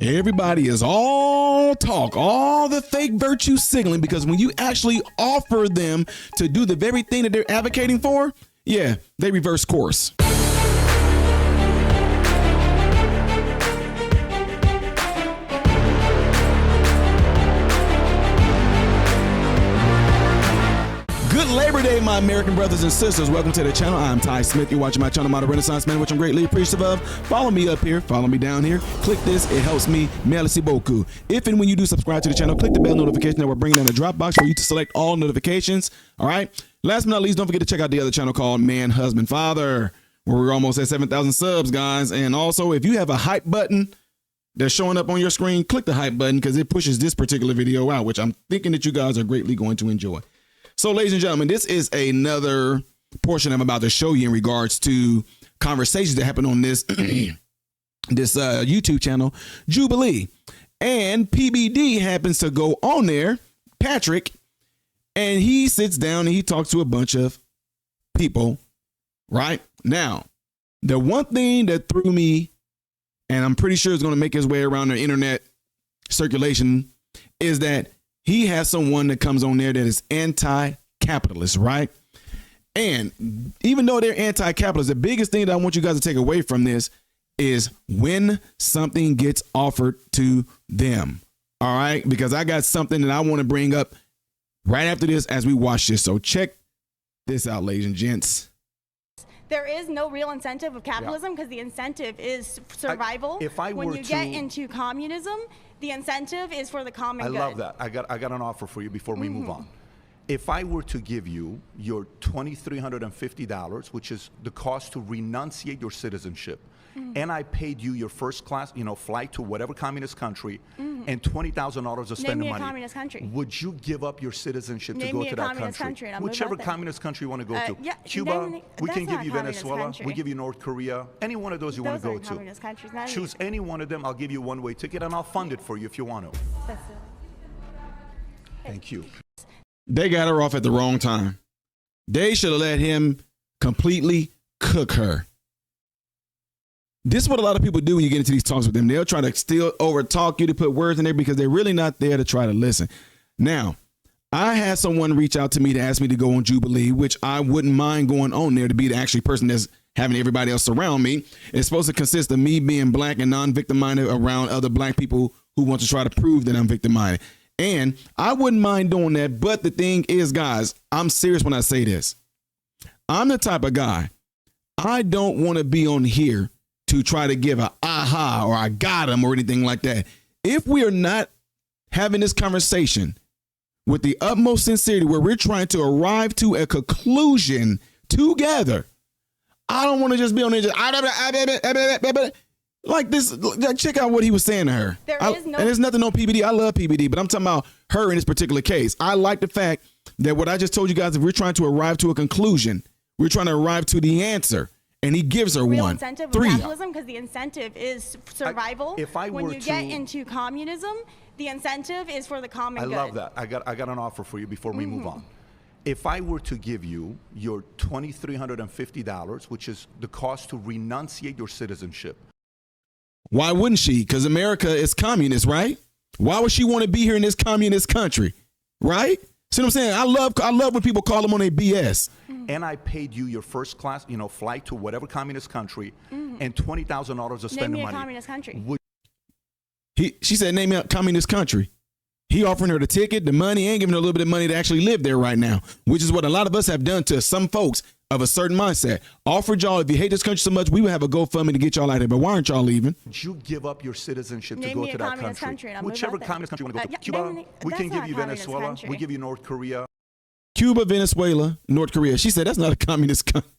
Everybody is all talk, all the fake virtue signaling, because when you actually offer them to do the very thing that they're advocating for, yeah, they reverse course. Good Labor Day, my American brothers and sisters. Welcome to the channel. I'm Ty Smith. You're watching my channel, Modern Renaissance Man, which I'm greatly appreciative of. Follow me up here. Follow me down here. Click this. It helps me. Merci beaucoup. If and when you do subscribe to the channel, click the bell notification that will bring down the drop box for you to select all notifications. All right. Last but not least, don't forget to check out the other channel called Man, Husband, Father, where we're almost at 7,000 subs, guys. And also, if you have a hype button that's showing up on your screen, click the hype button because it pushes this particular video out, which I'm thinking that you guys are greatly going to enjoy. So, ladies and gentlemen, this is another portion I'm about to show you in regards to conversations that happen on this YouTube channel, Jubilee. And PBD happens to go on there, Patrick, and he sits down and he talks to a bunch of people, right? Now, the one thing that threw me, and I'm pretty sure it's going to make his way around the internet circulation, is that he has someone that comes on there that is anti-capitalist, right? And even though they're anti-capitalist, the biggest thing that I want you guys to take away from this is when something gets offered to them, all right? Because I got something that I want to bring up right after this as we watch this. So check this out, ladies and gents. There is no real incentive of capitalism because the incentive is survival. When you get into communism, the incentive is for the common good. I love that. I got an offer for you before we move on. If I were to give you your $2,350, which is the cost to renunciate your citizenship, and I paid you your first class, flight to whatever communist country, and $20,000 of spending money, communist country. Would you give up your citizenship to go to that country? And Whichever communist country you want to go to. Yeah, Cuba, we can give you Venezuela, we give you North Korea, any one of those you want to go to. Choose any one of them, I'll give you a one-way ticket, and I'll fund it for you if you want to. Thank you. They got her off at the wrong time. They should have let him completely cook her. This is what a lot of people do when you get into these talks with them. They'll try to still over talk you to put words in there because they're really not there to try to listen. Now, I had someone reach out to me to ask me to go on Jubilee, which I wouldn't mind going on there to be the actual person that's having everybody else around me. It's supposed to consist of me being black and non-victim-minded around other black people who want to try to prove that I'm victim-minded. And I wouldn't mind doing that. But the thing is, guys, I'm serious when I say this. I'm the type of guy, I don't want to be on here to try to give a aha or I got him or anything like that. If we are not having this conversation with the utmost sincerity where we're trying to arrive to a conclusion together, I don't want to just be on there just like this. Check out what he was saying to her. And there's nothing on PBD. I love PBD, but I'm talking about her in this particular case. I like the fact that what I just told you guys, if we're trying to arrive to a conclusion, we're trying to arrive to the answer. And he gives her real one. Incentive of capitalism because the incentive is survival. When you get into communism, the incentive is for the common good. I love that. I got an offer for you before we move on. If I were to give you your $2,350, which is the cost to renunciate your citizenship. Why wouldn't she? Because America is communist, right? Why would she want to be here in this communist country, right? See what I'm saying? I love when people call them on their BS. And I paid you your first class, flight to whatever communist country, and $20,000 of spending money. Name me a communist country. She said, name me a communist country. He offering her the ticket, the money, and giving her a little bit of money to actually live there right now, which is what a lot of us have done to some folks of a certain mindset. Offered y'all, if you hate this country so much, we would have a GoFundMe to get y'all out there. But why aren't y'all leaving? Would you give up your citizenship to go to that country? And Whichever communist country you want to go to. Cuba, we can give you Venezuela, we give you North Korea. Cuba, Venezuela, North Korea. She said that's not a communist country.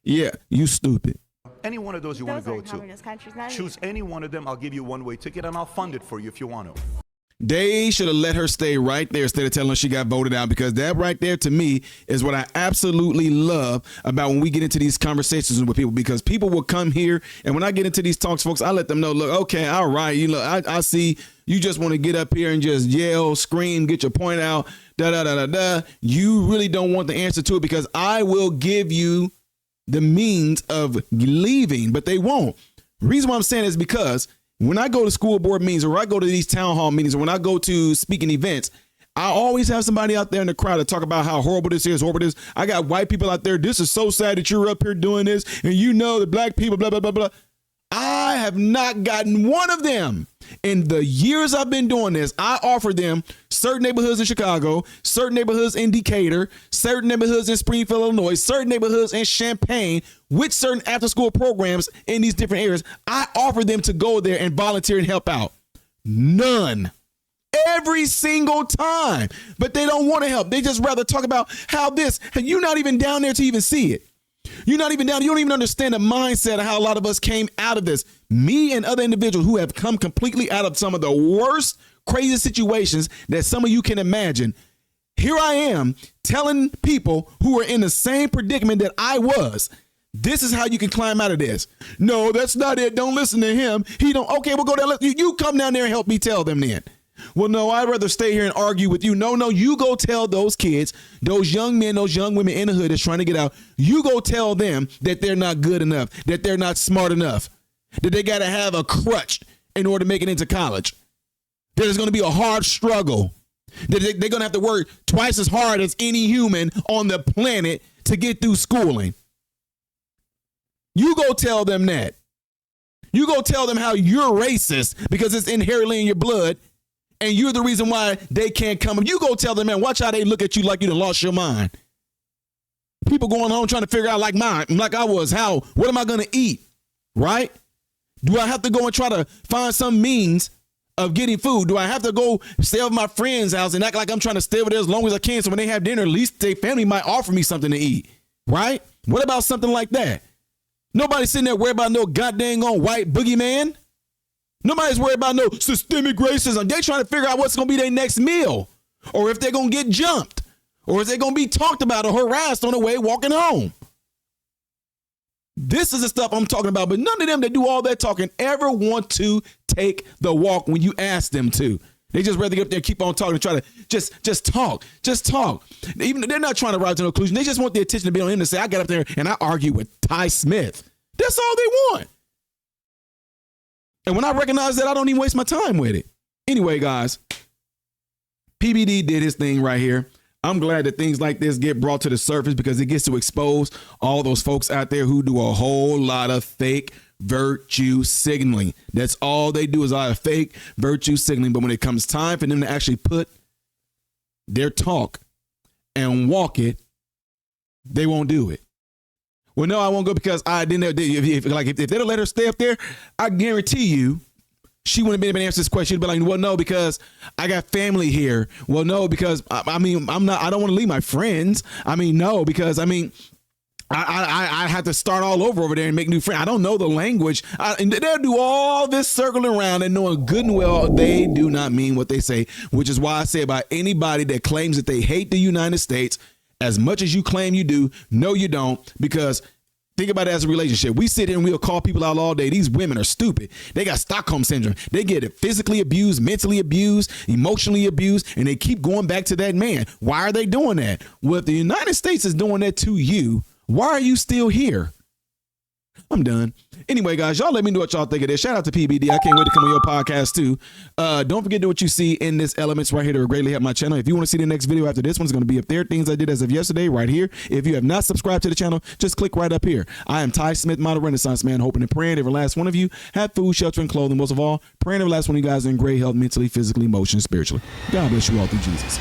Yeah, you stupid. Any one of those you want to go to. Choose any one of them. I'll give you a one-way ticket, and I'll fund it for you if you want to. They should have let her stay right there instead of telling her she got voted out, because that right there to me is what I absolutely love about when we get into these conversations with people, because people will come here and when I get into these talks, folks, I let them know, look, okay, all right, you know, I see you just want to get up here and just yell, scream, get your point out, da da da da da. You really don't want the answer to it, because I will give you the means of leaving, but they won't. The reason why I'm saying is because when I go to school board meetings or I go to these town hall meetings or when I go to speaking events, I always have somebody out there in the crowd to talk about how horrible this is, horrible this. I got white people out there. This is so sad that you're up here doing this. And you know the black people, blah, blah, blah, blah. I have not gotten one of them. In the years I've been doing this, I offer them certain neighborhoods in Chicago, certain neighborhoods in Decatur, certain neighborhoods in Springfield, Illinois, certain neighborhoods in Champaign, with certain after-school programs in these different areas. I offer them to go there and volunteer and help out. None. Every single time. But they don't want to help. They just rather talk about how this, and you're not even down there to even see it. You're not even down. You don't even understand the mindset of how a lot of us came out of this. Me and other individuals who have come completely out of some of the worst, crazy situations that some of you can imagine. Here I am telling people who are in the same predicament that I was. This is how you can climb out of this. No, that's not it. Don't listen to him. He don't. Okay, we'll go down. You come down there and help me tell them then. Well, no, I'd rather stay here and argue with you. No, you go tell those kids, those young men, those young women in the hood that's trying to get out. You go tell them that they're not good enough, that they're not smart enough, that they got to have a crutch in order to make it into college. That it's going to be a hard struggle. That they're going to have to work twice as hard as any human on the planet to get through schooling. You go tell them that. You go tell them how you're racist because it's inherently in your blood. And you're the reason why they can't come. You go tell them, man, watch how they look at you like you done lost your mind. People going home trying to figure out like I was, what am I going to eat? Right? Do I have to go and try to find some means of getting food? Do I have to go stay over my friend's house and act like I'm trying to stay over there as long as I can so when they have dinner, at least their family might offer me something to eat? Right? What about something like that? Nobody's sitting there worried about no goddamn on white boogeyman. Nobody's worried about no systemic racism. They're trying to figure out what's going to be their next meal, or if they're going to get jumped, or if they're going to be talked about or harassed on the way walking home. This is the stuff I'm talking about, but none of them that do all that talking ever want to take the walk when you ask them to. They just rather get up there and keep on talking and try to just talk. Even they're not trying to rise to no conclusion. They just want the attention to be on him to say, I got up there and I argue with Ty Smith. That's all they want. And when I recognize that, I don't even waste my time with it. Anyway, guys, PBD did his thing right here. I'm glad that things like this get brought to the surface because it gets to expose all those folks out there who do a whole lot of fake virtue signaling. That's all they do is a lot of fake virtue signaling. But when it comes time for them to actually put their talk and walk it, they won't do it. Well, no, I won't go because I didn't. If they'd have let her stay up there, I guarantee you she wouldn't have been able to answer this question. She'd be like, well, no, because I got family here. Well, no, because I don't want to leave my friends. No, because I have to start all over there and make new friends. I don't know the language. And they'll do all this circling around and knowing good and well they do not mean what they say, which is why I say about anybody that claims that they hate the United States as much as you claim you do, no, you don't, because think about it as a relationship. We sit here and we'll call people out all day. These women are stupid. They got Stockholm syndrome. They get it physically abused, mentally abused, emotionally abused, and they keep going back to that man. Why are they doing that? Well, if the United States is doing that to you, why are you still here? I'm done. Anyway, guys, y'all let me know what y'all think of this. Shout out to PBD. I can't wait to come on your podcast too. Don't forget to do what you see in this elements right here to greatly help my channel. If you want to see the next video after this one's going to be up there. Things I did as of yesterday right here. If you have not subscribed to the channel, just click right up here. I am Ty Smith, model Renaissance man, hoping and praying every last one of you have food, shelter, and clothing. Most of all, praying every last one of you guys are in great health, mentally, physically, emotionally, spiritually. God bless you all through Jesus.